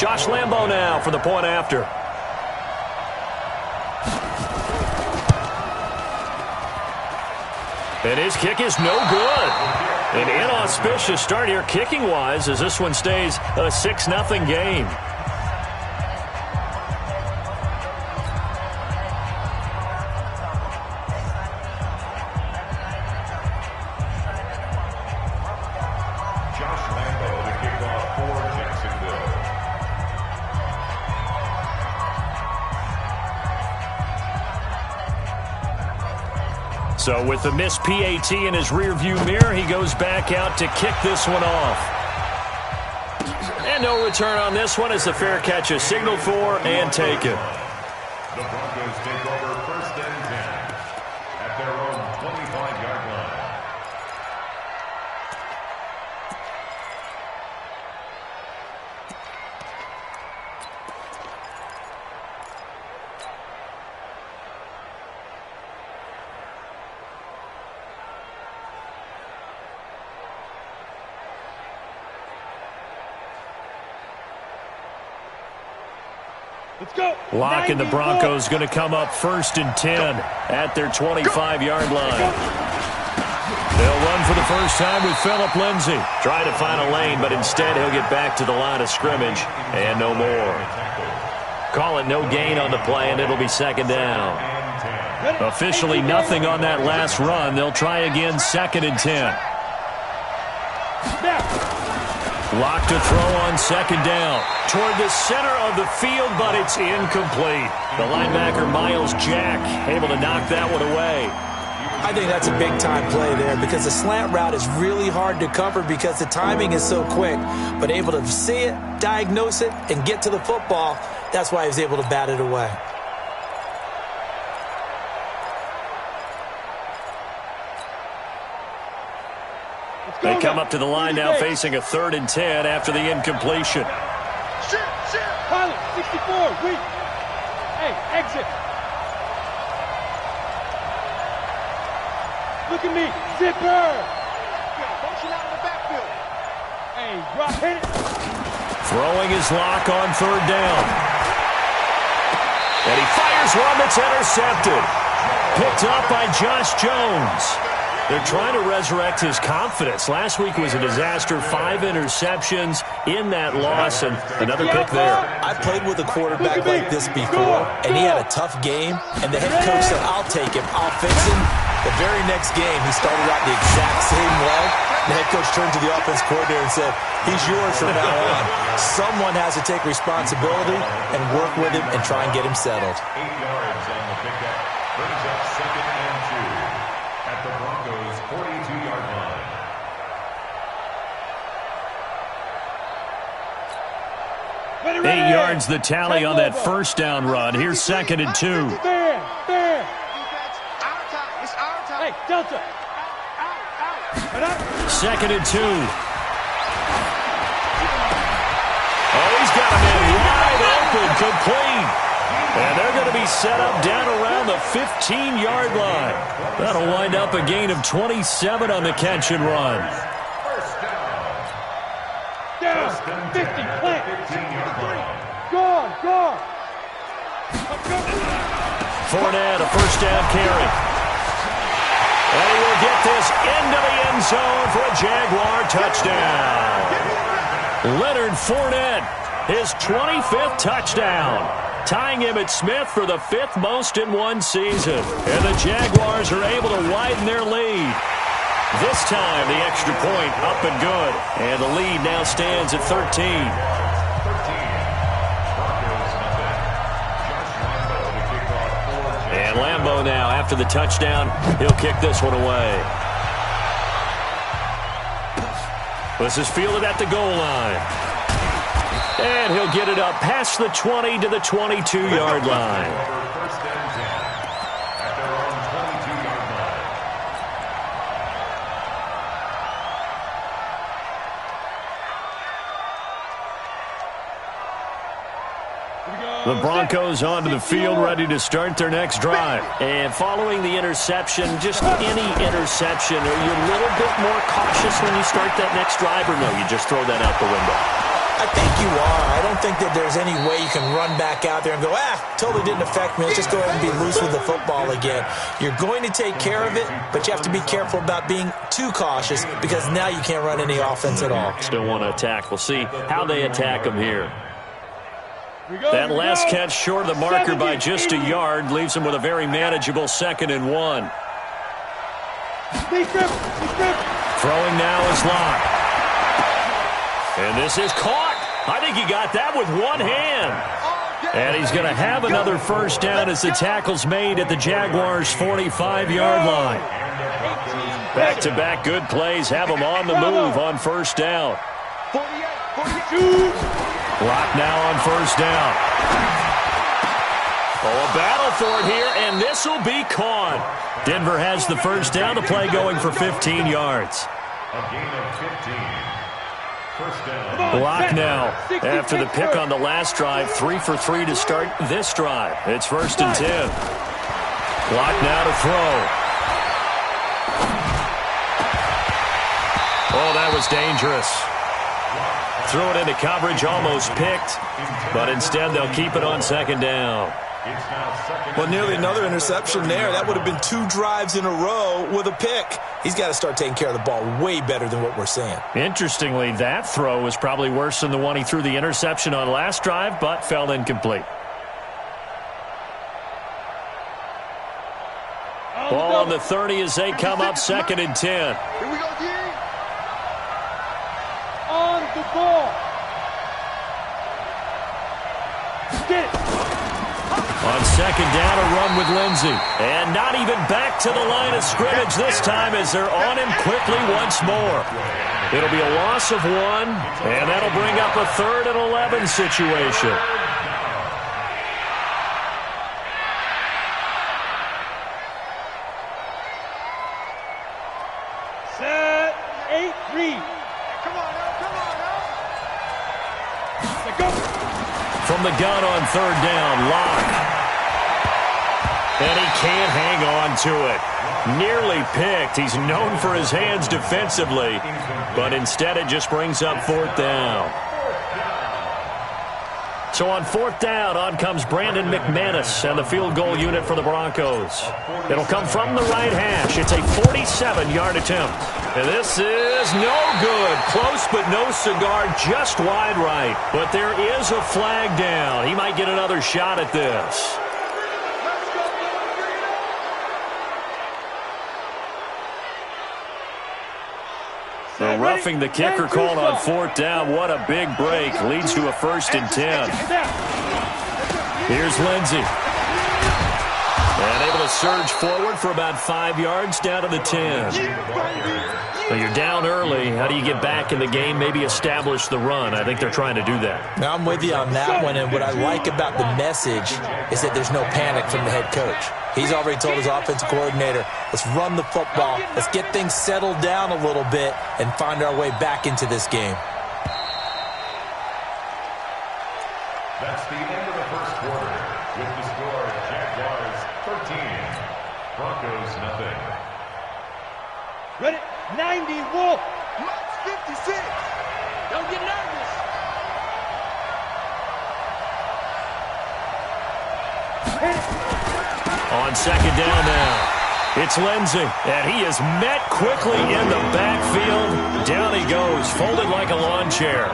Josh Lambo now for the point after. And his kick is no good. An inauspicious start here kicking-wise as this one stays a 6-0 game. So with the missed PAT in his rearview mirror, he goes back out to kick this one off. And no return on this one as the fair catch is signaled for and taken. The Broncos take over 1st and 10 at their own 25-yard line. Let's go. Locking the Broncos going to come up 1st and 10 at their 25-yard line. They'll run for the first time with Phillip Lindsay. Trying to find a lane, but instead he'll get back to the line of scrimmage and no more. Call it no gain on the play, and it'll be 2nd down. Officially nothing on that last run. They'll try again 2nd and 10. Lock to throw on 2nd down. Toward the center of the field, but it's incomplete. The linebacker, Miles Jack, able to knock that one away. I think that's a big-time play there because the slant route is really hard to cover because the timing is so quick. But able to see it, diagnose it, and get to the football, that's why he was able to bat it away. They come up to the line now facing a 3rd and 10 after the incompletion. Pilot, 64, weak. Hey, exit. Look at me, zipper. Motion out in the backfield. Hey, drop, hit it. Throwing his lock on 3rd down. And he fires one that's intercepted. Picked up by Josh Jones. They're trying to resurrect his confidence. Last week was a disaster. 5 interceptions in that loss, and another pick there. I played with a quarterback like this before, and he had a tough game, and the head coach said, I'll take him, I'll fix him. The very next game, he started out the exact same way. The head coach turned to the offense coordinator and said, he's yours from now on. Someone has to take responsibility and work with him and try and get him settled. 8 yards on the pickup. Brings up 2nd and 2 at the Broncos' 42-yard line. Ready. 8 yards the tally on that 1st down run. Here's 2nd and 2. There. Hey, Delta. 2nd and 2. Oh, he's got him in wide open, complete. And they're going to be set up down around the 15-yard line. That'll wind up a gain of 27 on the catch and run. Down, 50, plant. 15-yard line. Gone. Fournette, a 1st down carry. And he will get this into the end zone for a Jaguar touchdown. Leonard Fournette, his 25th touchdown, tying him at Smith for the 5th most in one season. And the Jaguars are able to widen their lead. This time, the extra point up and good. And the lead now stands at 13. And Lambo now, after the touchdown, he'll kick this one away. This is fielded at the goal line. And he'll get it up past the 20 to the 22-yard line. The Broncos onto the field, ready to start their next drive. And following the interception, just any interception, are you a little bit more cautious when you start that next drive, or no, you just throw that out the window? I think you are. I don't think that there's any way you can run back out there and go, totally didn't affect me. Let's just go ahead and be loose with the football again. You're going to take care of it, but you have to be careful about being too cautious because now you can't run any offense at all. Still want to attack. We'll see how they attack him here. That last catch short of the marker by just a yard leaves him with a very manageable 2nd and 1. Throwing now is Locke. And this is caught. I think he got that with one hand. And he's going to have another first down as the tackle's made at the Jaguars' 45-yard line. Back-to-back good plays have him on the move on first down. Locke now on first down. Oh, a battle for it here, and this will be caught. Denver has the first down. The play going for 15 yards. A gain of 15. First down. Locke now after the pick on the last drive. 3 for 3 to start this drive. It's 1st and 10. Locke now to throw. Oh, that was dangerous. Threw it into coverage, almost picked, but instead they'll keep it on 2nd down. Well, nearly another interception there. That would have been 2 drives in a row with a pick. He's got to start taking care of the ball way better than what we're seeing. Interestingly, that throw was probably worse than the one he threw the interception on last drive, but fell incomplete. Ball on the 30 as they come up 2nd and 10. Here we go, D. On the ball. Get it. On 2nd down, a run with Lindsey. And not even back to the line of scrimmage this time as they're on him quickly once more. It'll be a loss of 1, and that'll bring up a 3rd and 11 situation. Set, 8-3. Come on now. Let's go. From the gun on 3rd down, Locke. And he can't hang on to it. Nearly picked. He's known for his hands defensively, but instead it just brings up 4th down. So on 4th down, on comes Brandon McManus and the field goal unit for the Broncos. It'll come from the right hash. It's a 47-yard attempt. And this is no good. Close but no cigar, just wide right. But there is a flag down. He might get another shot at this. So roughing the kicker called on 4th down. What a big break. Leads to a 1st and 10. Here's Lindsey. And able to surge forward for about 5 yards down to the 10. So you're down early. How do you get back in the game, maybe establish the run? I think they're trying to do that. Now, I'm with you on that one, and what I like about the message is that there's no panic from the head coach. He's already told his offensive coordinator, let's run the football, let's get things settled down a little bit and find our way back into this game. That's the end of the first quarter with the score Jaguars 13, Broncos nothing. Ready? 90, Wolf. Max 56. Don't get nervous. On 2nd down now, it's Lindsey, and he is met quickly in the backfield. Down he goes, folded like a lawn chair.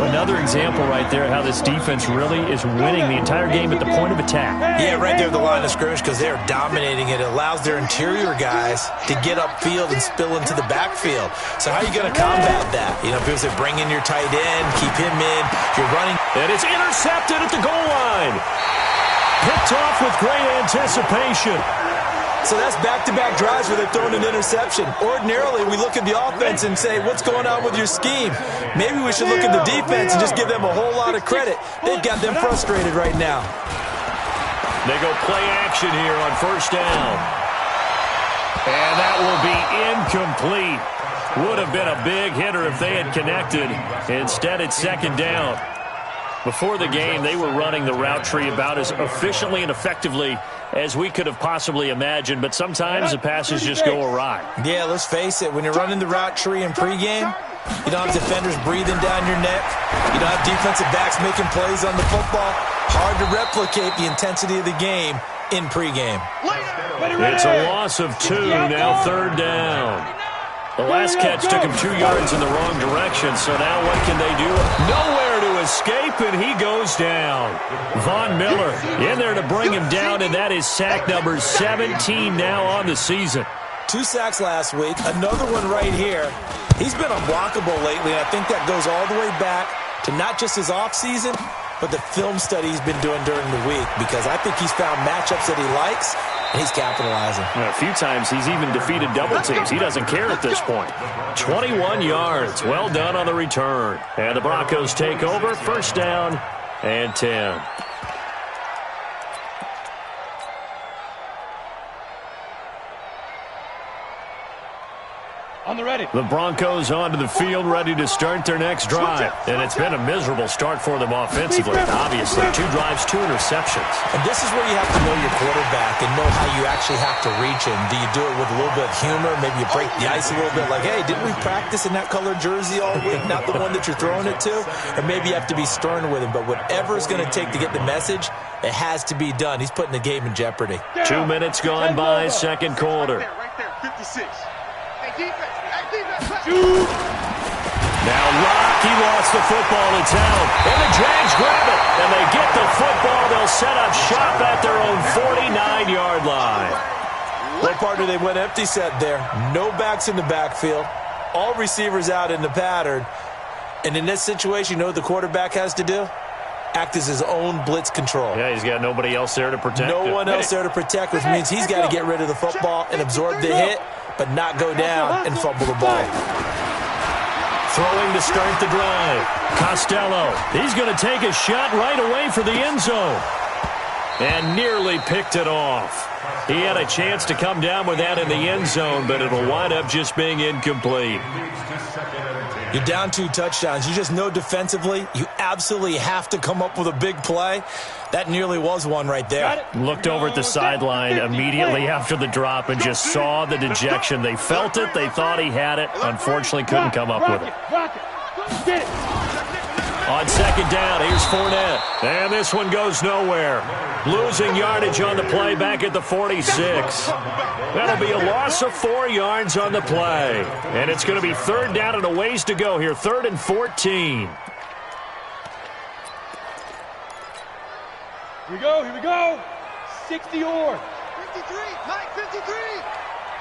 Another example right there how this defense really is winning the entire game at the point of attack. Yeah, right there at the line of scrimmage because they are dominating it. It allows their interior guys to get upfield and spill into the backfield. So how are you going to combat that? You know, people say bring in your tight end, keep him in. You're running. And it's intercepted at the goal line. Picked off with great anticipation. So that's back-to-back drives where they're throwing an interception. Ordinarily, we look at the offense and say, what's going on with your scheme? Maybe we should look at the defense and just give them a whole lot of credit. They've got them frustrated right now. They go play action here on 1st down. And that will be incomplete. Would have been a big hitter if they had connected. Instead, it's 2nd down. Before the game, they were running the route tree about as efficiently and effectively as we could have possibly imagined, but sometimes the passes just go awry. Yeah, let's face it. When you're running the route tree in pregame, You don't have defenders breathing down your neck. You don't have defensive backs making plays on the football. Hard to replicate the intensity of the game in pregame. It's a loss of 2, now 3rd down. The last catch took him 2 yards in the wrong direction, so now what can they do? Nowhere to escape, and he goes down. Von Miller in there to bring him down, and that is sack number 17 now on the season. 2 sacks last week, another one right here. He's been unblockable lately, and I think that goes all the way back to not just his offseason, but the film study he's been doing during the week, because I think he's found matchups that he likes, and he's capitalizing. A few times he's even defeated double teams. He doesn't care at this point. 21 yards. Well done on the return. And the Broncos take over. 1st down and 10. On the ready. The Broncos onto the field, ready to start their next drive. And it's been a miserable start for them offensively. Obviously, 2 drives, 2 interceptions. And this is where you have to know your quarterback and know how you actually have to reach him. Do you do it with a little bit of humor? Maybe you break the ice a little bit like, hey, didn't we practice in that color jersey all week? Not the one that you're throwing it to? Or maybe you have to be stern with him. But whatever it's going to take to get the message, it has to be done. He's putting the game in jeopardy. 2 minutes gone by, 2nd quarter. Right there, 56. Hey, defense. Now Rock, he lost the football. It's out. And the Jags grab it. And they get the football. They'll set up shop at their own 49-yard line. Well, partner, they went empty set there. No backs in the backfield. All receivers out in the pattern. And in this situation, you know what the quarterback has to do? Act as his own blitz control. Yeah, he's got nobody else there to protect him. No one else there to protect, which means he's got to get rid of the football and absorb the hit, but not go down and fumble the ball. Throwing to start the drive. Costello, he's going to take a shot right away for the end zone. And nearly picked it off. He had a chance to come down with that in the end zone, but it'll wind up just being incomplete. You're down 2 touchdowns. You just know defensively you absolutely have to come up with a big play. That nearly was one right there. Looked over at the sideline immediately after the drop and just saw the dejection. They felt it. They thought he had it. Unfortunately, couldn't come up with it. On 2nd down, here's Fournette. And this one goes nowhere. Losing yardage on the play back at the 46. That'll be a loss of 4 yards on the play. And it's going to be 3rd down and a ways to go here. 3rd and 14. Here we go. 60 or. 53, Mike, 53.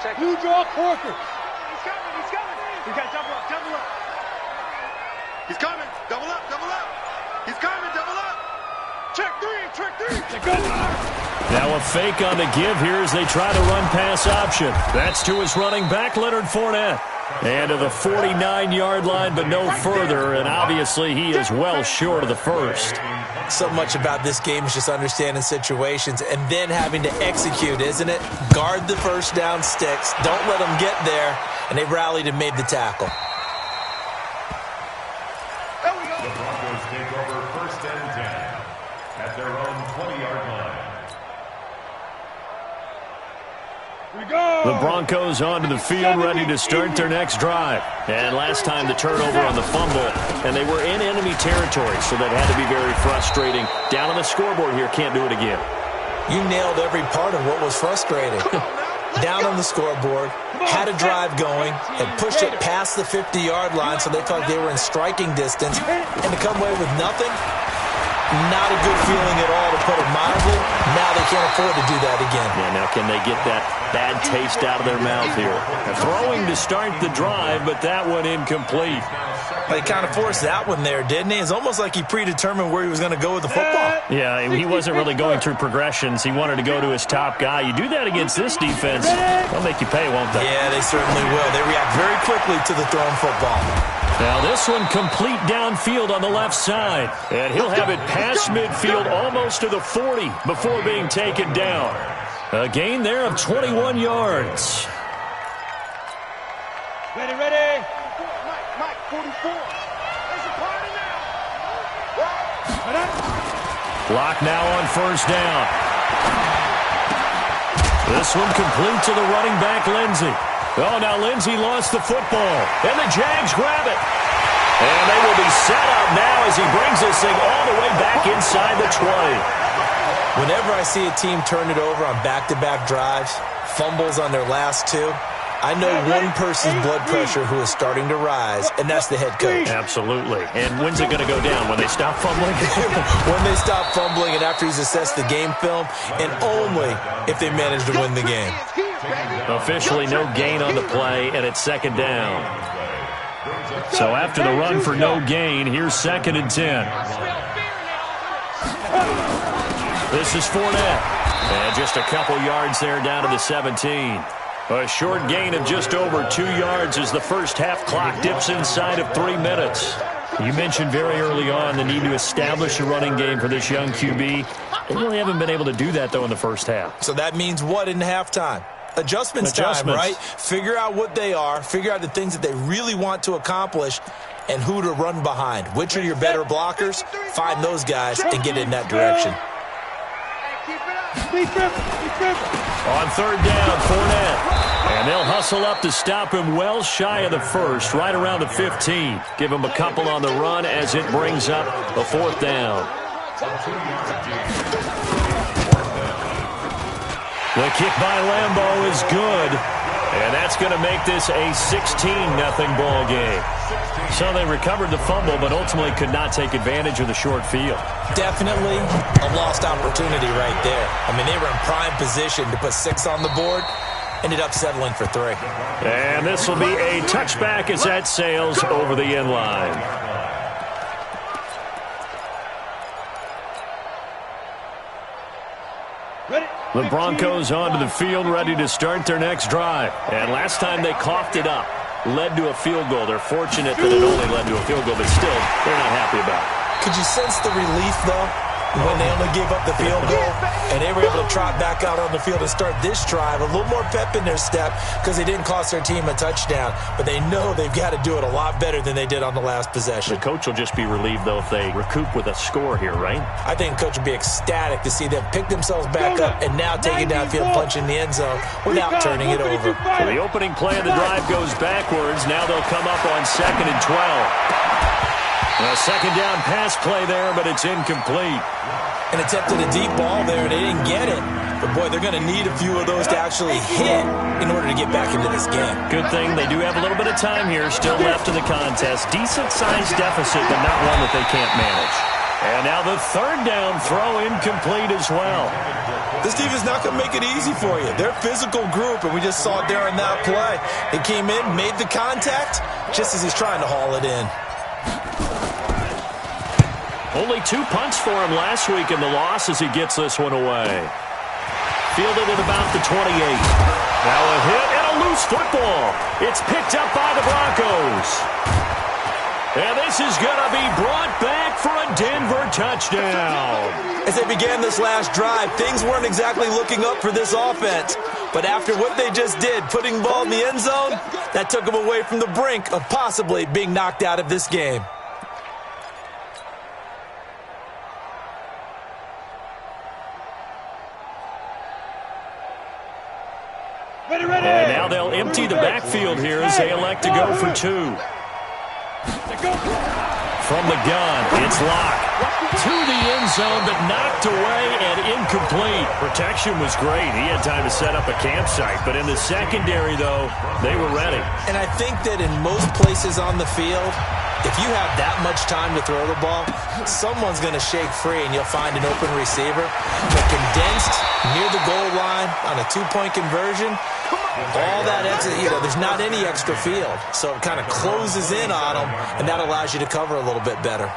Check. Blue draw Corker. He's coming. He's got double up. He's coming, double up. He's coming, double up. Check 3. Now a fake on the give here as they try to run pass option. That's to his running back, Leonard Fournette. And to the 49-yard line, but no further. And obviously he is well short of the first. So much about this game is just understanding situations and then having to execute, isn't it? Guard the 1st down sticks. Don't let them get there. And they rallied and made the tackle. The Broncos take over 1st and 10 at their own 20-yard line. The Broncos onto the field, ready to start their next drive. And last time the turnover on the fumble, and they were in enemy territory, so that had to be very frustrating. Down on the scoreboard here, can't do it again. You nailed every part of what was frustrating. Down on the scoreboard, had a drive going, had pushed it past the 50-yard line so they felt like they were in striking distance, and to come away with nothing, not a good feeling at all, to put it mildly. Now they can't afford to do that again. Yeah, now can they get that bad taste out of their mouth here? Throwing to start the drive, but that one incomplete. He kind of forced that one there, didn't he? It's almost like he predetermined where he was going to go with the football. Yeah, he wasn't really going through progressions. He wanted to go to his top guy. You do that against this defense, they'll make you pay, won't they? Yeah, they certainly will. They react very quickly to the thrown football. Now this one complete downfield on the left side. And he'll have it past midfield almost to the 40 before being taken down. A gain there of 21 yards. Ready. Mike, 44. There's a party now. Clock now on 1st down. This one complete to the running back, Lindsey. Oh, now Lindsey lost the football, and the Jags grab it. And they will be set up now as he brings this thing all the way back inside the 20. Whenever I see a team turn it over on back-to-back drives, fumbles on their last two, I know one person's blood pressure who is starting to rise, and that's the head coach. Absolutely. And when's it going to go down? When they stop fumbling? When they stop fumbling and after he's assessed the game film, and only if they manage to win the game. Officially no gain on the play, and it's second down. So after the run for no gain, here's 2nd and 10. This is Fournette. And just a couple yards there down to the 17. A short gain of just over 2 yards as the first half clock dips inside of 3 minutes. You mentioned very early on the need to establish a running game for this young QB. They really haven't been able to do that, though, in the first half. So that means what in halftime? Adjustments time, right? Figure out what they are, figure out the things that they really want to accomplish, and who to run behind. Which are your better blockers? Find those guys and get in that direction. On 3rd down, Fournette. And they'll hustle up to stop him well shy of the first, right around the 15. Give him a couple on the run as it brings up a 4th down. The kick by Lambeau is good, and that's going to make this a 16-0 ball game. So they recovered the fumble, but ultimately could not take advantage of the short field. Definitely a lost opportunity right there. I mean, they were in prime position to put 6 on the board, ended up settling for 3. And this will be a touchback as that sails over the end line. The Broncos onto the field, ready to start their next drive. And last time they coughed it up, led to a field goal. They're fortunate that it only led to a field goal, but still, they're not happy about it. Could you sense the relief, though, when they only gave up the field goal and they were able to trot back out on the field and start this drive? A little more pep in their step because they didn't cost their team a touchdown, but they know they've got to do it a lot better than they did on the last possession. The coach will just be relieved, though, if they recoup with a score here, right? I think the coach will be ecstatic to see them pick themselves back up and now take it downfield, punch in the end zone without turning it over. So the opening play of the drive goes backwards. Now they'll come up on 2nd and 12. A 2nd down pass play there, but it's incomplete. And attempted a deep ball there, and they didn't get it. But, boy, they're going to need a few of those to actually hit in order to get back into this game. Good thing they do have a little bit of time here still left in the contest. Decent-sized deficit, but not one that they can't manage. And now the 3rd down throw incomplete as well. This team is not going to make it easy for you. They're a physical group, and we just saw it there in that play. They came in, made the contact, just as he's trying to haul it in. Only 2 punts for him last week in the loss as he gets this one away. Fielded at about the 28. Now a hit and a loose football. It's picked up by the Broncos. And this is going to be brought back for a Denver touchdown. As they began this last drive, things weren't exactly looking up for this offense. But after what they just did, putting the ball in the end zone, that took them away from the brink of possibly being knocked out of this game. And now they'll empty the backfield here as they elect to go for 2. From the gun, it's Locke. To the end zone, but knocked away and incomplete. Protection was great. He had time to set up a campsite. But in the secondary, though, they were ready. And I think that in most places on the field, if you have that much time to throw the ball, someone's going to shake free and you'll find an open receiver. But condensed near the goal line on a 2-point conversion, all that extra, there's not any extra field. So it kind of closes in on them, and that allows you to cover a little bit better.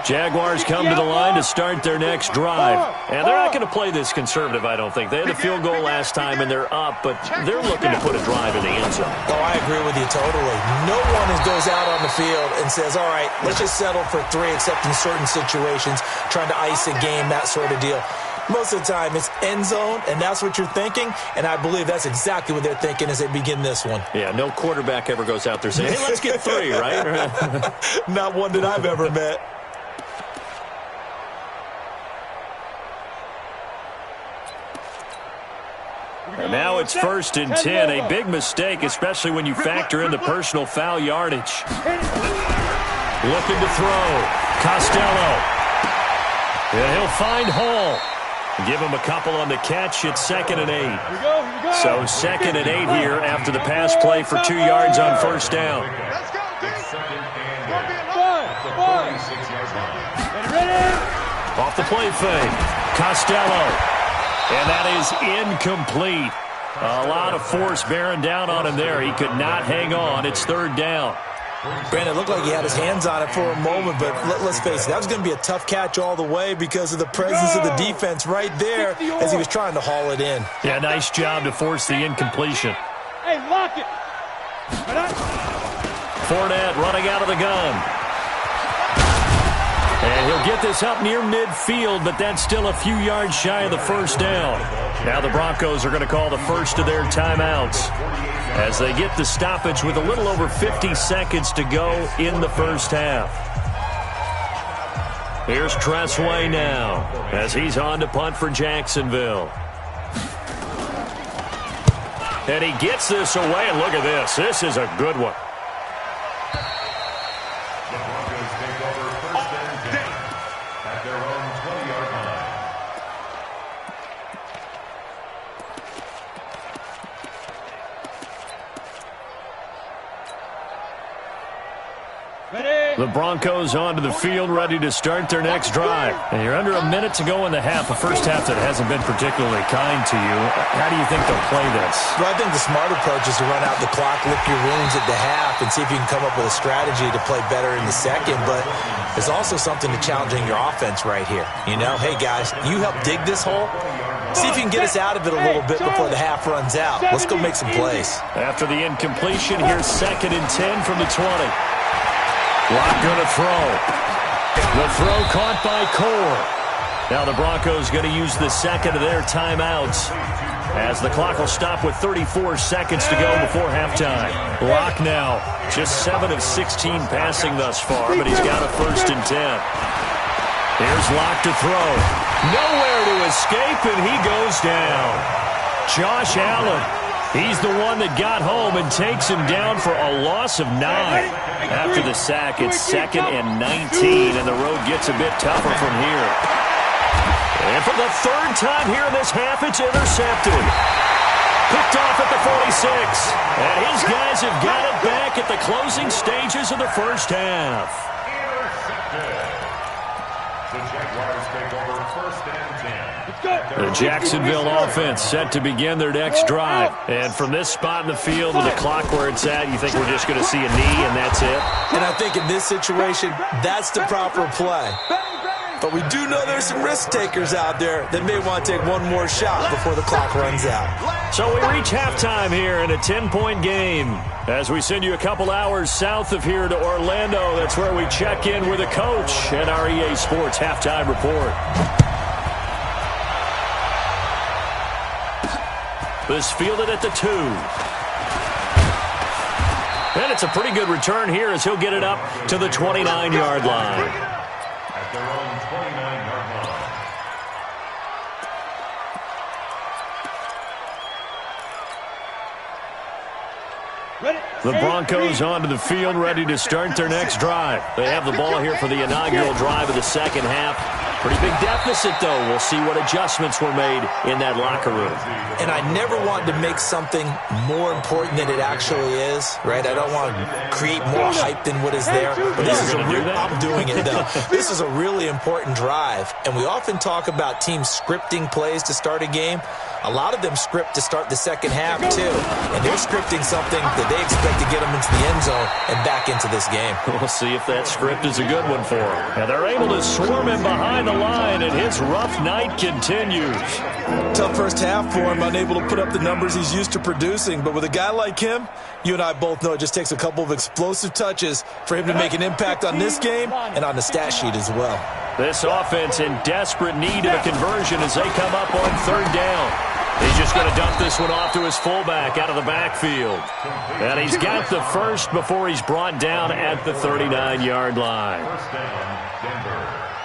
Jaguars come to the line to start their next drive. And they're not going to play this conservative, I don't think. They had a field goal last time, and they're up, but they're looking to put a drive in the end zone. Oh, I agree with you totally. No one goes out on the field and says, all right, let's just settle for 3, except in certain situations, trying to ice a game, that sort of deal. Most of the time, it's end zone, and that's what you're thinking, and I believe that's exactly what they're thinking as they begin this one. Yeah, no quarterback ever goes out there saying, hey, let's get 3, right? Not one that I've ever met. And now it's 1st and 10, a big mistake, especially when you factor in the personal foul yardage. Looking to throw. Costello. And he'll find Hall. Give him a couple on the catch. It's 2nd and 8. So 2nd and 8 here after the pass play for 2 yards on 1st down. Let's go, Off the play fake. Costello. And that is incomplete. A lot of force bearing down on him there. He could not hang on. It's 3rd down. Brandon, it looked like he had his hands on it for a moment, but let's face it, that was going to be a tough catch all the way because of the presence of the defense right there as he was trying to haul it in. Yeah, nice job to force the incompletion. Hey, lock it. Fournette running out of the gun. And he'll get this up near midfield, but that's still a few yards shy of the 1st down. Now the Broncos are going to call the first of their timeouts as they get the stoppage with a little over 50 seconds to go in the 1st half. Here's Tressway now as he's on to punt for Jacksonville. And he gets this away, and look at this. This is a good one. The Broncos take over 1st and 10 at their own 20-yard line. The Broncos onto the field, ready to start their next drive. And you're under a minute to go in the half, a first half that hasn't been particularly kind to you. How do you think they'll play this? Well, I think the smart approach is to run out the clock, lick your wounds at the half, and see if you can come up with a strategy to play better in the second. But there's also something to challenging your offense right here. You know, hey, guys, you help dig this hole. See if you can get us out of it a little bit before the half runs out. Let's go make some plays. After the incompletion, here's 2nd and 10 from the 20. Lock going to throw. The throw caught by Core. Now the Broncos going to use the 2nd of their timeouts as the clock will stop with 34 seconds to go before halftime. Lock now, just 7 of 16 passing thus far, but he's got a 1st and 10. Here's Lock to throw. Nowhere to escape, and he goes down. Josh Allen, he's the one that got home and takes him down for a loss of 9. After the sack, it's 2nd and 19, and the road gets a bit tougher from here. And for the 3rd time here in this half, it's intercepted. Picked off at the 46. And his guys have got it back at the closing stages of the 1st half. The Jaguars take over 1st and 10. The Jacksonville offense set to begin their next drive. And from this spot in the field with the clock where it's at, you think we're just going to see a knee and that's it? And I think in this situation, that's the proper play. But we do know there's some risk takers out there that may want to take one more shot before the clock runs out. So we reach halftime here in a 10-point game. As we send you a couple hours south of here to Orlando, that's where we check in with the coach at our EA Sports Halftime Report. This fielded at the 2. And it's a pretty good return here as he'll get it up to the 29-yard line. At their own 29-yard line. The Broncos onto the field, ready to start their next drive. They have the ball here for the inaugural drive of the 2nd half. Pretty big deficit, though. We'll see what adjustments were made in that locker room. And I never want to make something more important than it actually is, right? I don't want to create more hype than what is there. But this is I'm doing it, though. This is a really important drive. And we often talk about teams scripting plays to start a game. A lot of them script to start the 2nd half, too. And they're scripting something that they expect to get them into the end zone and back into this game. We'll see if that script is a good one for them. And they're able to swarm him behind the line, and his rough night continues. Tough first half for him, unable to put up the numbers he's used to producing. But with a guy like him, you and I both know it just takes a couple of explosive touches for him to make an impact on this game and on the stat sheet as well. This offense in desperate need of a conversion as they come up on 3rd down. He's just going to dump this one off to his fullback out of the backfield. And he's got the first before he's brought down at the 39-yard line.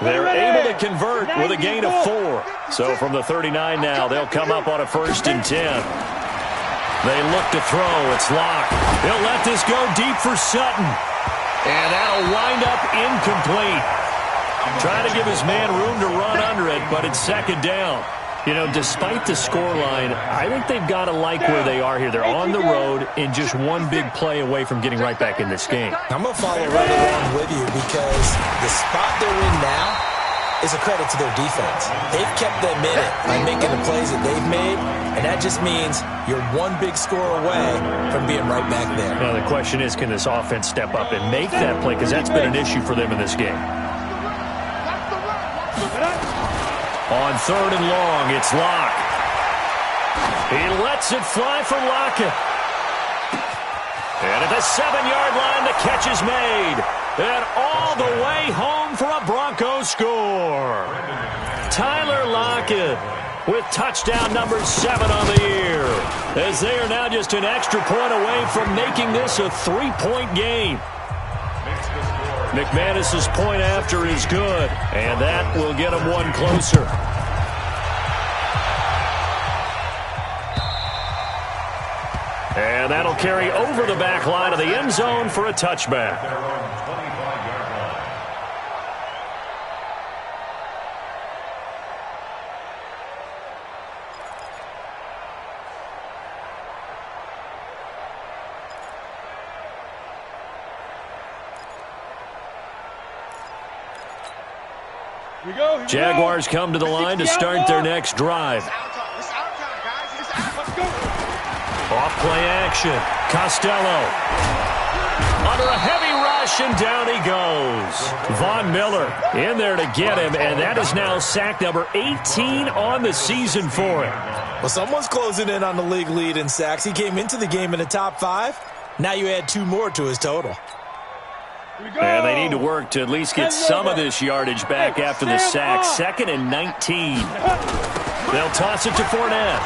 They're able to convert with a gain of 4. So from the 39 now, they'll come up on a 1st and 10. They look to throw. It's locked. He'll let this go deep for Sutton. And that'll wind up incomplete. Trying to give his man room to run under it, but it's 2nd down. You know, despite the scoreline, I think they've got to like where they are here. They're on the road and just one big play away from getting right back in this game. I'm going to follow right along with you because the spot they're in now is a credit to their defense. They've kept them in it by making the plays that they've made, and that just means you're one big score away from being right back there. Now, the question is, can this offense step up and make that play? Because that's been an issue for them in this game. On 3rd and long, it's Locke. He lets it fly for Lockett. And at the 7-yard line, the catch is made. And all the way home for a Broncos score. Tyler Lockett with touchdown number 7 on the year. As they are now just an extra point away from making this a 3-point game. McManus's point after is good, and that will get him one closer. And that'll carry over the back line of the end zone for a touchback. Jaguars come to the line to start their next drive. Off play action. Costello. Under a heavy rush, and down he goes. Von Miller in there to get him, and that is now sack number 18 on the season for him. Well, someone's closing in on the league lead in sacks. He came into the game in the top 5. Now you add 2 more to his total. And they need to work to at least get some of this yardage back after the sack. 2nd and 19. They'll toss it to Fournette.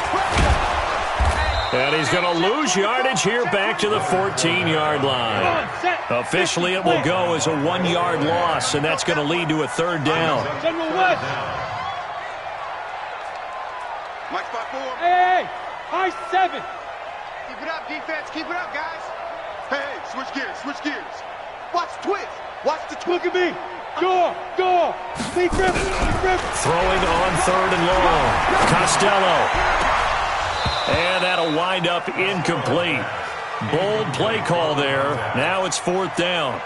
And he's going to lose yardage here back to the 14-yard line. Officially, it will go as a 1-yard loss, and that's going to lead to a 3rd down. Hey, high 7. Keep it up, defense. Keep it up, guys. Hey, switch gears. Watch the twist. Watch the twist. Look at me. Go. Lee Griffin. Throwing on 3rd and long. Costello. And that'll wind up incomplete. Bold play call there. Now it's 4th down.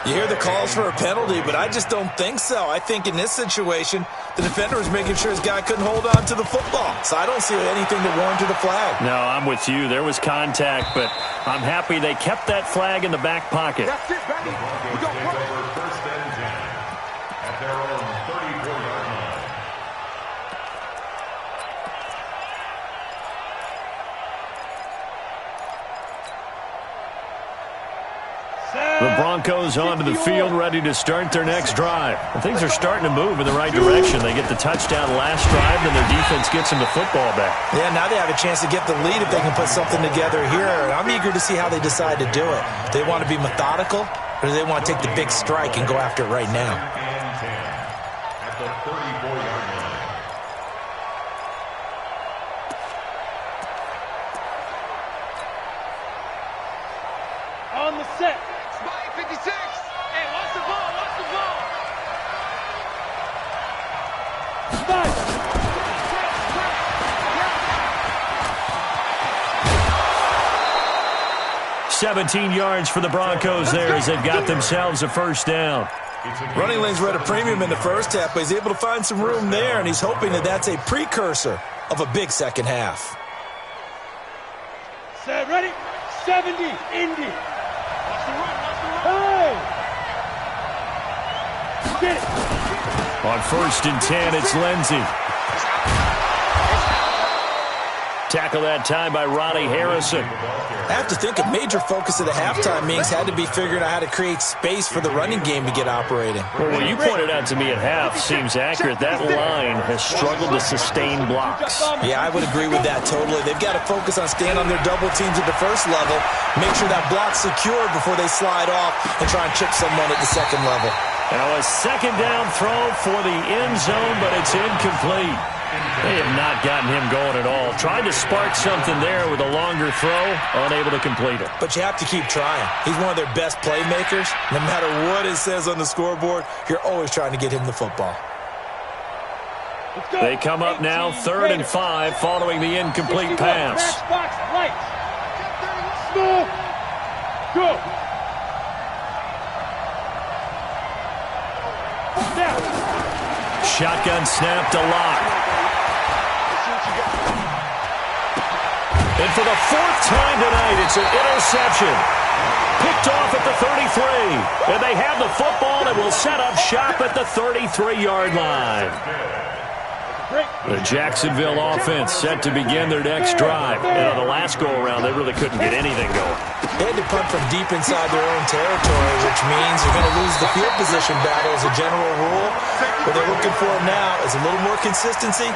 You hear the calls for a penalty, but I just don't think so. I think in this situation, the defender was making sure his guy couldn't hold on to the football. So I don't see anything that warranted a flag. No, I'm with you. There was contact, but I'm happy they kept that flag in the back pocket. That's it, baby. We go First and 10 at their own 34-yard line. The Broncos onto the field, ready to start their next drive. And things are starting to move in the right direction. They get the touchdown last drive, then their defense gets them the football back. Yeah, now they have a chance to get the lead if they can put something together here. I'm eager to see how they decide to do it. Do they want to be methodical, or do they want to take the big strike and go after it right now? And 10 at the 34-yard line. On the set. Spy 56. Hey, watch the ball. Spy. 17 yards for the Broncos there as they've got themselves a 1st down. Running lanes were at a premium in the first half, but he's able to find some room there, and he's hoping that that's a precursor of a big second half. Set, ready? 70, Indy. Hey! Get it. On 1st and 10, it's Lindsey. Tackle that time by Ronnie Harrison. I have to think a major focus of the halftime meetings had to be figuring out how to create space for the running game to get operating. Well, what you pointed out to me at half seems accurate. That line has struggled to sustain blocks. Yeah, I would agree with that totally. They've got to focus on staying on their double teams at the first level, make sure that block's secured before they slide off and try and chip someone at the second level. Now a second down throw for the end zone, but it's incomplete. They have not gotten him going at all. Tried to spark something there with a longer throw, unable to complete it. But you have to keep trying. He's one of their best playmakers. No matter what it says on the scoreboard, you're always trying to get him the football. They come up now 3rd and 5 following the incomplete pass. Go. Shotgun snap to Locke. And for the 4th time tonight, it's an interception. Picked off at the 33. And they have the football and will set up shop at the 33-yard line. The Jacksonville offense set to begin their next drive. And on the last go-around, they really couldn't get anything going. They had to punt from deep inside their own territory, which means they're going to lose the field position battle as a general rule. What they're looking for now is a little more consistency,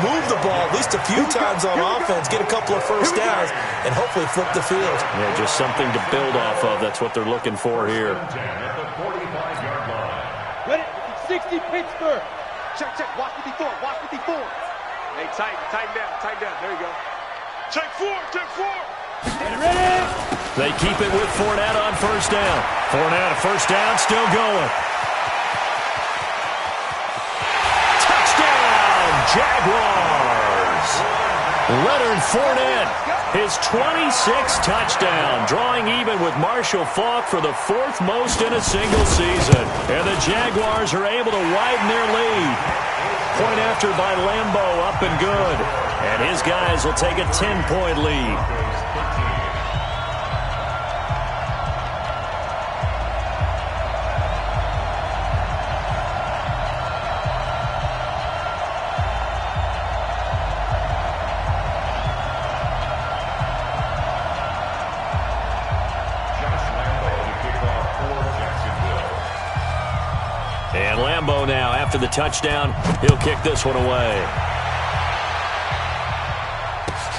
move the ball at least a few times on offense, get a couple of first downs, and hopefully flip the field. Yeah, just something to build off of. That's what they're looking for here. Ready? 60 Pittsburgh. Check. Watch me before. Hey, tighten down. There you go. Check 4. Ready? They keep it with Fournette on first down. Fournette, a first down, still going. Touchdown, Jaguars! Leonard Fournette, his 26th touchdown, drawing even with Marshall Faulk for the 4th most in a single season. And the Jaguars are able to widen their lead. Point after by Lambeau, up and good. And his guys will take a 10-point lead. And Lambeau now, after the touchdown, he'll kick this one away.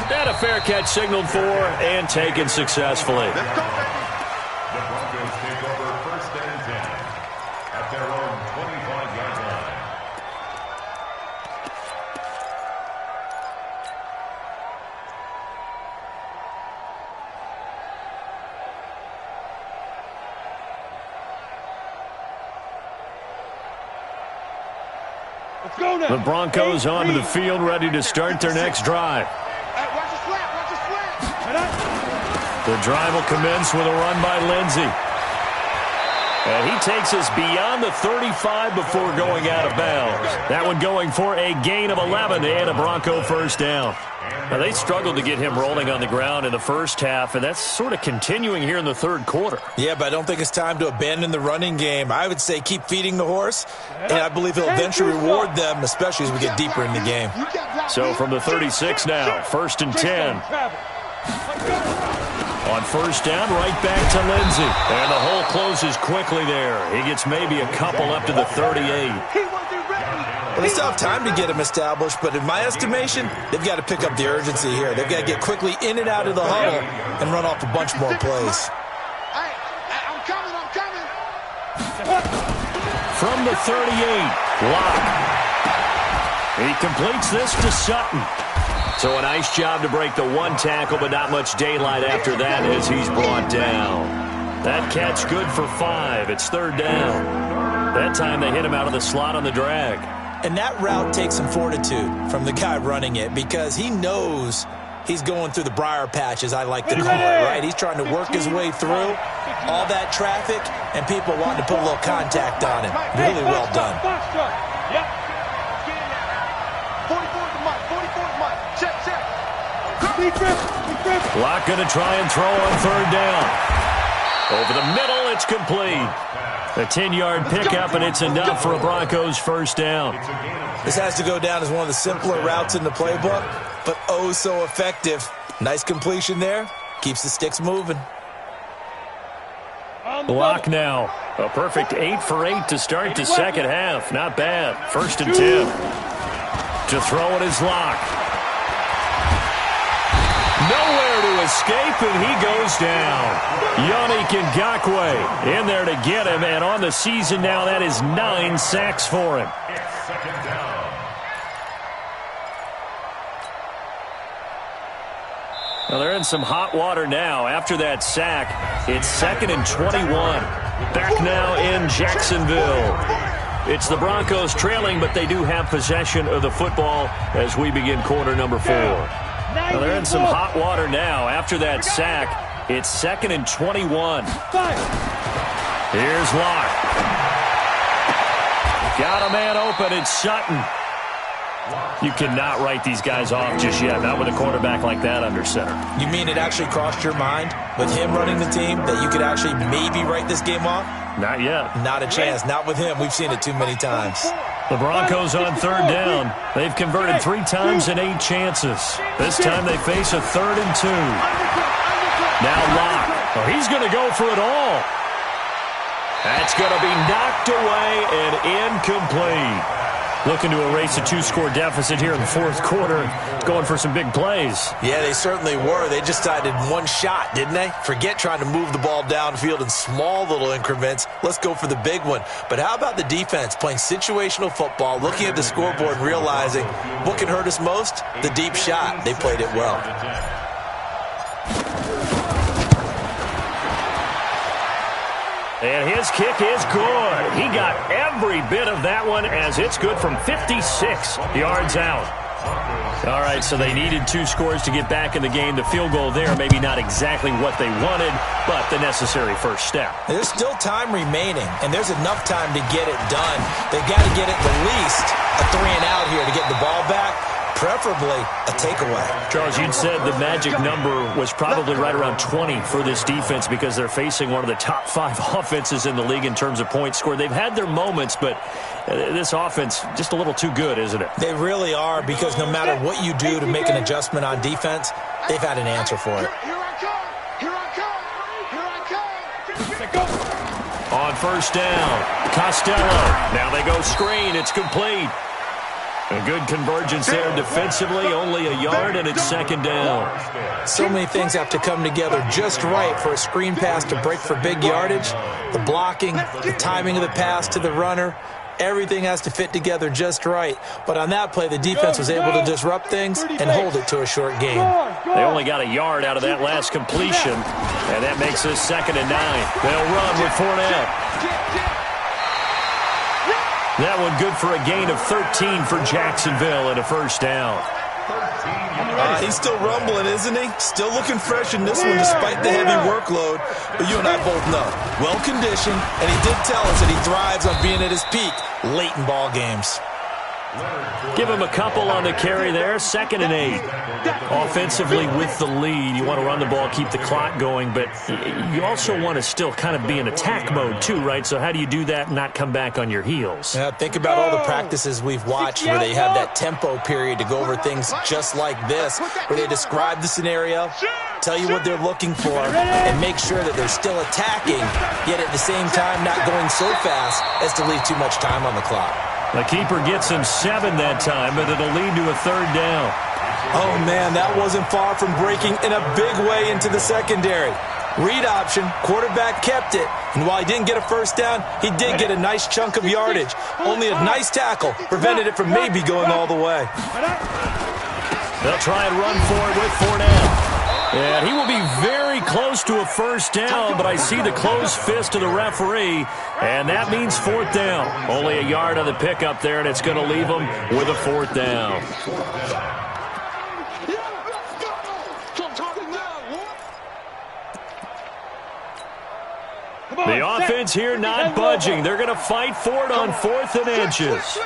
And a fair catch signaled for and taken successfully. The Broncos take over 1st and 10 at their own 25-yard line. Let's go now. The Broncos onto the field, ready to start their next drive. Watch the slap. The drive will commence with a run by Lindsey. And he takes us beyond the 35 before going out of bounds. That one going for a gain of 11 and a Bronco first down. Now, they struggled to get him rolling on the ground in the first half, and that's sort of continuing here in the 3rd quarter. Yeah, but I don't think it's time to abandon the running game. I would say keep feeding the horse, and I believe he'll eventually reward them, especially as we get deeper in the game. So from the 36 now, 1st and 10. On first down, right back to Lindsey. And the hole closes quickly there. He gets maybe a couple up to the 38. Well, they still have time to get him established, but in my estimation, they've got to pick up the urgency here. They've got to get quickly in and out of the huddle and run off a bunch more plays. I'm coming. From the 38, Locke. He completes this to Sutton. So a nice job to break the one tackle, but not much daylight after that as he's brought down. That catch good for 5. It's 3rd down. That time they hit him out of the slot on the drag. And that route takes some fortitude from the guy running it because he knows he's going through the briar patch, as I like to call it, right? He's trying to work his way through all that traffic and people wanting to put a little contact on him. Really well done. Locke going to try and throw on 3rd down. Over the middle, it's complete. A 10-yard pickup, and it's enough for a Broncos first down. This has to go down as one of the simpler routes in the playbook, but oh so effective. Nice completion there. Keeps the sticks moving. Locke now. A perfect 8 for 8 to start the second half. Not bad. 1st and 10. To throw it is Locke. Nowhere to escape, and he goes down. Yannick Ngakoue in there to get him, and on the season now, that is 9 sacks for him. It's second down. Well, they're in some hot water now. After that sack, it's 2nd and 21. Back now in Jacksonville. It's the Broncos trailing, but they do have possession of the football as we begin quarter number 4. Well, they're in some hot water now. After that sack, it's 2nd and 21. Here's Locke. Got a man open. It's Sutton. You cannot write these guys off just yet, not with a quarterback like that under center. You mean it actually crossed your mind with him running the team that you could actually maybe write this game off? Not yet. Not a chance. Not with him. We've seen it too many times. The Broncos on 3rd down. They've converted 3 times in 8 chances. This time they face a 3rd and 2. Now Locke. Oh, he's going to go for it all. That's going to be knocked away and incomplete. Looking to erase a 2-score deficit here in the 4th quarter. Going for some big plays. Yeah, they certainly were. They just decided one shot, didn't they? Forget trying to move the ball downfield in small little increments. Let's go for the big one. But how about the defense playing situational football, looking at the scoreboard and realizing what can hurt us most? The deep shot. They played it well. And his kick is good. He got every bit of that one as it's good from 56 yards out. All right, so they needed 2 scores to get back in the game. The field goal there, maybe not exactly what they wanted, but the necessary first step. There's still time remaining, and there's enough time to get it done. They've got to get at the least a 3-and-out here to get the ball back, preferably a takeaway. Charles, you'd said the magic number was probably right around 20 for this defense because they're facing one of the top 5 offenses in the league in terms of points scored. They've had their moments, but this offense just a little too good, isn't it? They really are, because no matter what you do to make an adjustment on defense, they've had an answer for it. Here I come. On 1st down, Costello. Now they go screen. It's complete. A good convergence there defensively, only a yard, and it's 2nd down. So many things have to come together just right for a screen pass to break for big yardage. The blocking, the timing of the pass to the runner, everything has to fit together just right. But on that play, the defense was able to disrupt things and hold it to a short game. They only got a yard out of that last completion, and that makes this 2nd and 9. They'll run with Fournette. That one good for a gain of 13 for Jacksonville and a 1st down. He's still rumbling, isn't he? Still looking fresh in this one despite the heavy workload. But you and I both know, well-conditioned, and he did tell us that he thrives on being at his peak late in ball games. Give him a couple on the carry there. 2nd and 8. Offensively with the lead, you want to run the ball, keep the clock going, but you also want to still kind of be in attack mode too, right? So how do you do that and not come back on your heels? Yeah, think about all the practices we've watched where they have that tempo period to go over things just like this, where they describe the scenario, tell you what they're looking for, and make sure that they're still attacking, yet at the same time not going so fast as to leave too much time on the clock. The keeper gets him 7 that time, but it'll lead to a 3rd down. Oh, man, that wasn't far from breaking in a big way into the secondary. Read option, quarterback kept it, and while he didn't get a 1st down, he did get a nice chunk of yardage. Only a nice tackle prevented it from maybe going all the way. They'll try and run for it with Fournette. And he will be very close to a 1st down, but I see the closed fist of the referee, and that means 4th down. Only a yard on the pickup there, and it's going to leave them with a 4th down. The offense here not budging. They're going to fight for it on 4th and inches.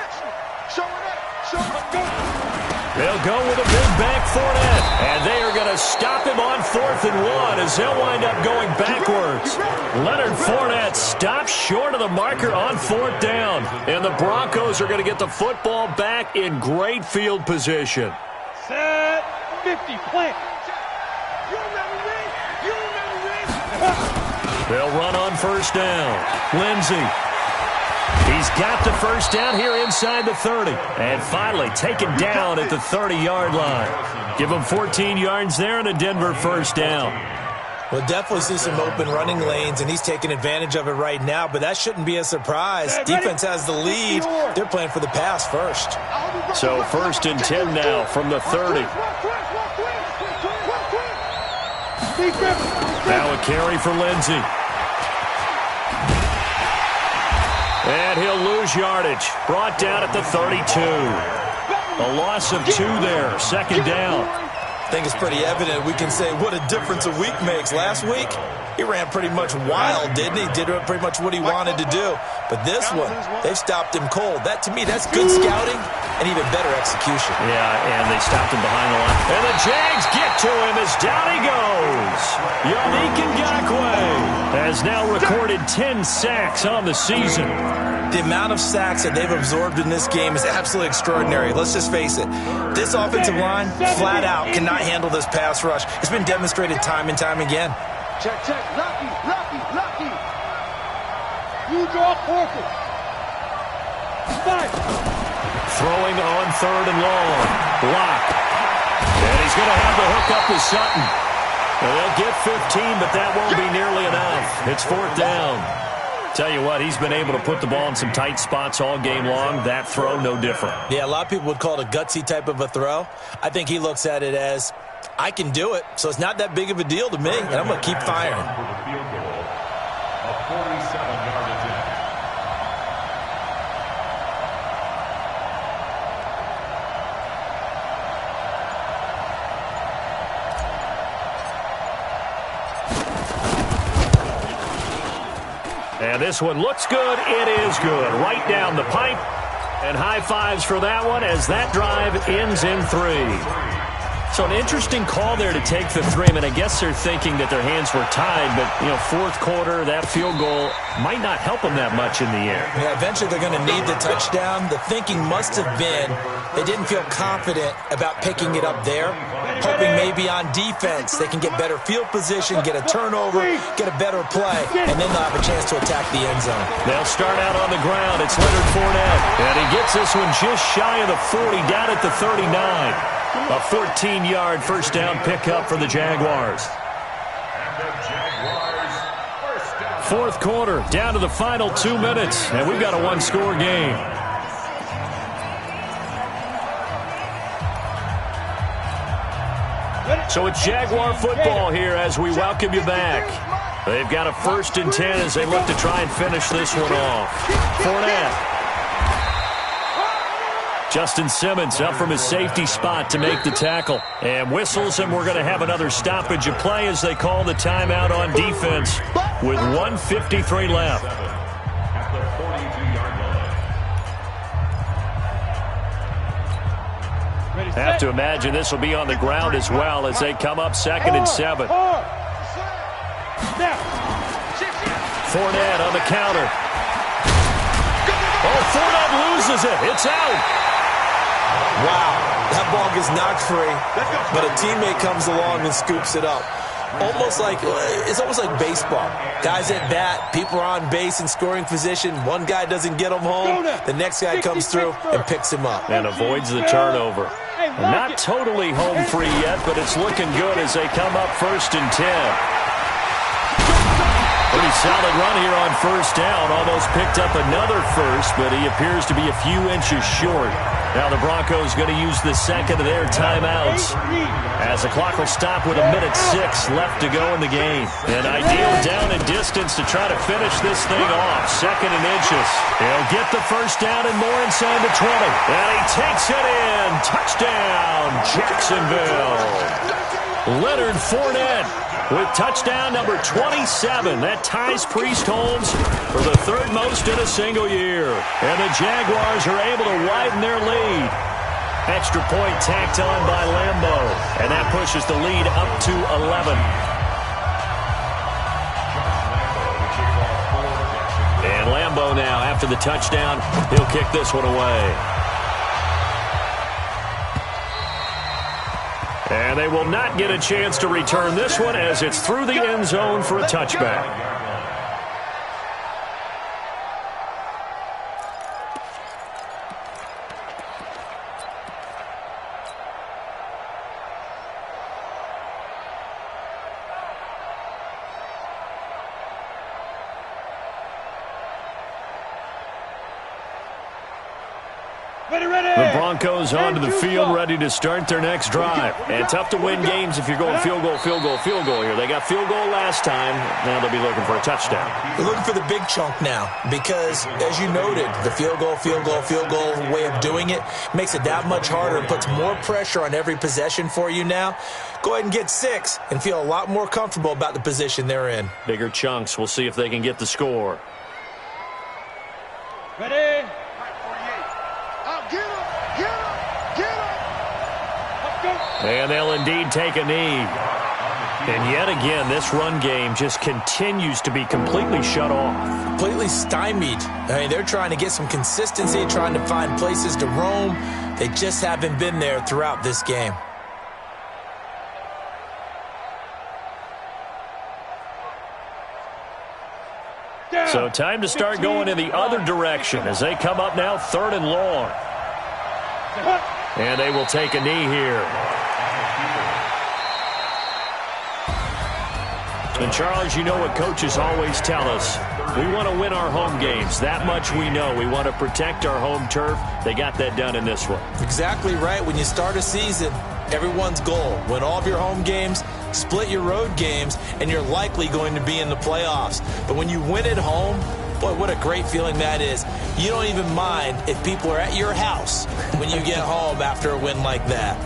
They'll go with a big back Fournette, and they are going to stop him on 4th and 1 as they'll wind up going backwards. Leonard Fournette stops short of the marker on 4th down, and the Broncos are going to get the football back in great field position. Set 50, plant. You remember me? They'll run on 1st down. Lindsey. He's got the first down here inside the 30. And finally taken down at the 30-yard line. Give him 14 yards there and a Denver first down. We'll definitely see some open running lanes, and he's taking advantage of it right now, but that shouldn't be a surprise. Defense has the lead. They're playing for the pass first. So 1st and 10 now from the 30. Now a carry for Lindsey. And he'll lose yardage. Brought down at the 32. A loss of 2 there. 2nd down. I think it's pretty evident. We can say what a difference a week makes. Last week, he ran pretty much wild, didn't he? Did pretty much what he wanted to do. But this one, they've stopped him cold. That, to me, that's good scouting and even better execution. Yeah, and they stopped him behind the line. And the Jags get to him as down he goes. Yannick Ngakoue has now recorded 10 sacks on the season. The amount of sacks that they've absorbed in this game is absolutely extraordinary. Let's just face it. This offensive line, flat out, cannot handle this pass rush. It's been demonstrated time and time again. Check. Lucky. You draw Corker. Fight. Throwing on 3rd and long. Block. And he's going to have the hook up to Sutton. Well, they'll get 15, but that won't be nearly enough. It's 4th down. Tell you what, he's been able to put the ball in some tight spots all game long. That throw, no different. Yeah, a lot of people would call it a gutsy type of a throw. I think he looks at it as, I can do it, so it's not that big of a deal to me, and I'm going to keep firing. For the field goal, a 47-yard attempt. And this one looks good. It is good. Right down the pipe. And high fives for that one as that drive ends in 3. So an interesting call there to take the 3. I mean, I guess they're thinking that their hands were tied, but, 4th quarter, that field goal might not help them that much in the air. Yeah, eventually they're going to need the touchdown. The thinking must have been they didn't feel confident about picking it up there, hoping maybe on defense they can get better field position, get a turnover, get a better play, and then they'll have a chance to attack the end zone. They'll start out on the ground. It's Leonard Fournette, and he gets this one just shy of the 40, down at the 39. A 14-yard first down pickup for the Jaguars. 4th quarter, down to the final 2 minutes, and we've got a 1-score game. So it's Jaguar football here as we welcome you back. They've got a 1st and 10 as they look to try and finish this one off. Fournette. Justin Simmons up from his safety spot to make the tackle. And whistles, and we're going to have another stoppage of play as they call the timeout on defense with 1:53 left. At the 42-yard line. Have to imagine this will be on the ground as well as they come up 2nd and 7. Fournette on the counter. Oh, Fournette loses it. It's out. Wow, that ball gets knocked free, but a teammate comes along and scoops it up. It's almost like baseball. Guys at bat, people are on base in scoring position. One guy doesn't get him home. The next guy comes through and picks him up. And avoids the turnover. Not totally home free yet, but it's looking good as they come up 1st and 10. Pretty solid run here on 1st down. Almost picked up another first, but he appears to be a few inches short. Now the Broncos going to use the 2nd of their timeouts as the clock will stop with 1:06 left to go in the game. An ideal down and distance to try to finish this thing off. 2nd and inches. He'll get the first down and more inside the 20. And he takes it in. Touchdown, Jacksonville. Leonard Fournette with touchdown number 27. That ties Priest Holmes for the 3rd most in a single year. And the Jaguars are able to widen their lead. Extra point tacked on by Lambo. And that pushes the lead up to 11. And Lambo now, after the touchdown, he'll kick this one away. And they will not get a chance to return this one as it's through the end zone for a touchback. The Broncos onto the field, ready to start their next drive. And tough to win games if you're going field goal here. They got field goal last time. Now they'll be looking for a touchdown. They're looking for the big chunk now because, as you noted, the field goal way of doing it makes it that much harder and puts more pressure on every possession for you now. Go ahead and get 6 and feel a lot more comfortable about the position they're in. Bigger chunks. We'll see if they can get the score. Ready? And they'll indeed take a knee. And yet again, this run game just continues to be completely shut off. Completely stymied. I mean, they're trying to get some consistency, trying to find places to roam. They just haven't been there throughout this game. So time to start going in the other direction as they come up now 3rd and long. And they will take a knee here. And Charles, you know what coaches always tell us. We want to win our home games. That much we know. We want to protect our home turf. They got that done in this one. Exactly right. When you start a season, everyone's goal, win all of your home games, split your road games, and you're likely going to be in the playoffs. But when you win at home, boy, what a great feeling that is. You don't even mind if people are at your house when you get home after a win like that.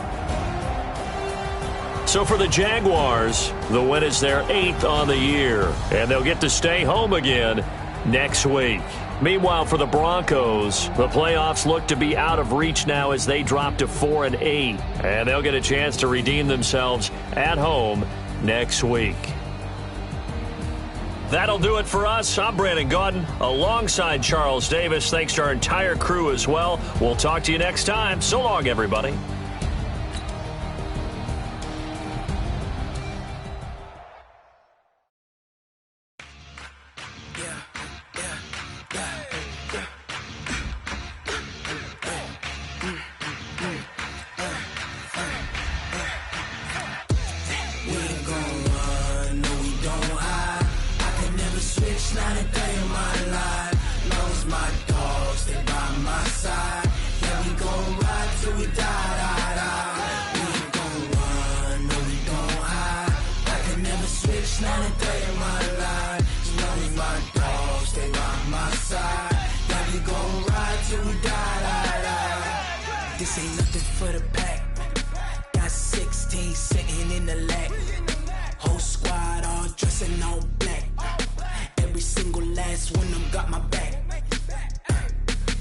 So for the Jaguars, the win is their 8th on the year, and they'll get to stay home again next week. Meanwhile, for the Broncos, the playoffs look to be out of reach now as they drop to 4-8, and they'll get a chance to redeem themselves at home next week. That'll do it for us. I'm Brandon Gaudin alongside Charles Davis. Thanks to our entire crew as well. We'll talk to you next time. So long, everybody. This ain't nothing for the pack. Got 16 sitting in the lag. Whole squad all dressing all black. Every single last one of them got my back.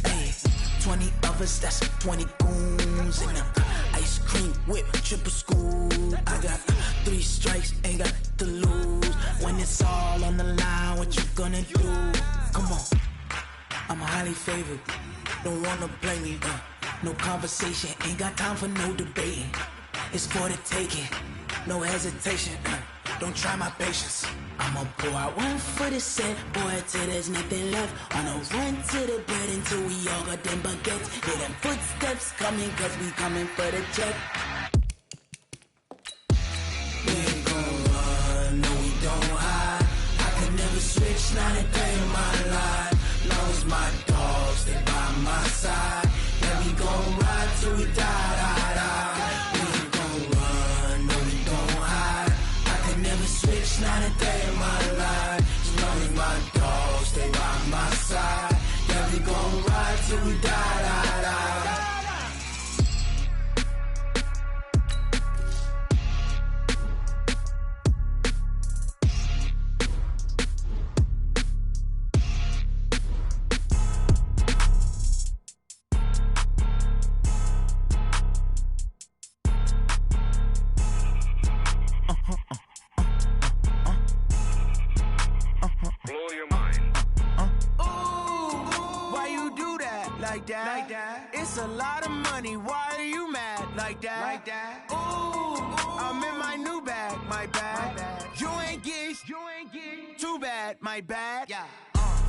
Hey, 20 of us, that's 20 goons in the ice cream whip, triple scoop. I got 3 strikes, ain't got to lose. When it's all on the line, what you gonna do? Come on, I'm highly favored. Don't wanna blame me. No conversation, ain't got time for no debating. It's for the taking, no hesitation. Don't try my patience. I'ma pour out one for the set, boy, till there's nothing left. On a run to the bread until we all got them baguettes. Hear them footsteps coming, cause we coming for the check. We ain't gon' run, no we don't hide. I could never switch, not a day in my life. Long as my dogs stay by my side. Yeah, we gon' ride till we die. We ain't gon' run, no we don't hide. I could never switch, not a day in my life. As long as my dogs stay by my side. Yeah, we gon' ride till we die. Like that. It's a lot of money. Why are you mad like that? Ooh, I'm in my new bag, my bad. You ain't get too bad, my bad. Yeah.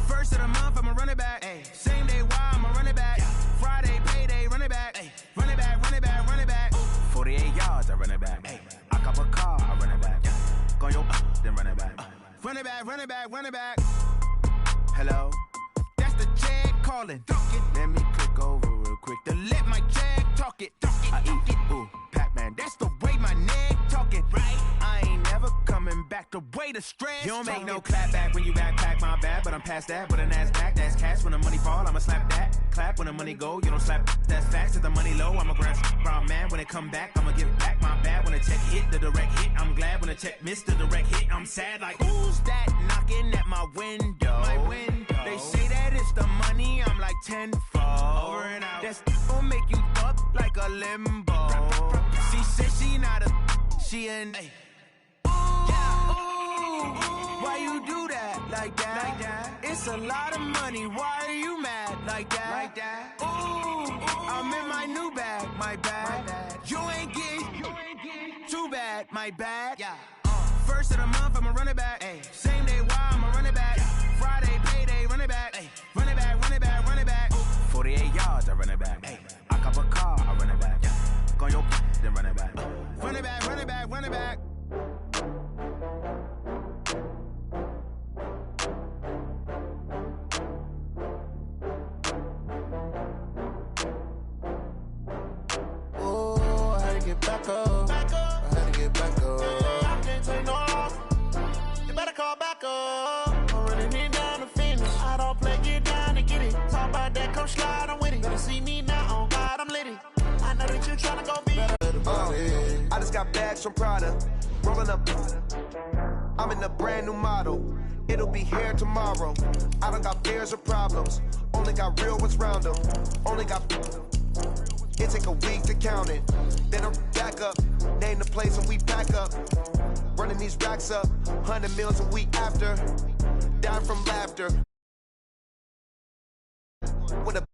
First of the month, I'ma run it back. Ay. Same day, why I'ma run it back. Friday, payday, run it back. Ay. Run it back, run it back, run it back. 48 yards, I run it back. Ay. I cop a car, I run it back. Go your then run it back. Run it back, run it back, run it back. Hello, that's the Chad calling. Let me click over real quick. The the stress. You don't make no clap back when you backpack, my bad, but I'm past that. But an ass back, that's cash. When the money fall, I'ma slap that. Clap when the money go, you don't slap. That's facts. If the money low, I'ma grab brown man. When it come back, I'ma give back my bad. When the check hit, the direct hit. I'm glad when the check missed the direct hit. I'm sad like, who's that knocking at my window? My window. They say that it's the money, I'm like tenfold. Over and out. That's gon' make you up like a limbo. She said she not a, she an. Ay. Why you do that like that? Like that? It's a lot of money. Why are you mad like that? Like that? Ooh, I'm in my new bag, my bad. You ain't get too bad, my bad. Yeah. First of the month, I'ma run it back. Ay. Same day, why I'ma run it back. Friday, payday, run it back. Ay. Run it back, run it back, run it back. 48 yards, I run it back. Ay. I cop a car, I run it back. Yeah. Go on your then run it back. Run it back, run it back, run it back. Back up. I had to get back up. I can't take no loss. You better call back up. I'm running it down to finish. I don't play, get down to get it. Talk about that, come slide, I'm with it. Better see me now, on God, I'm lit it. I know that you tryna go be. I just got bags from Prada. Rolling up. I'm in a brand new model. It'll be here tomorrow. I don't got fears or problems. Only got real ones round them. Only got. It take a week to count it. Then I'm back up. Name the place and we pack up. Running these racks up. 100 meals a week after. Down from laughter. With a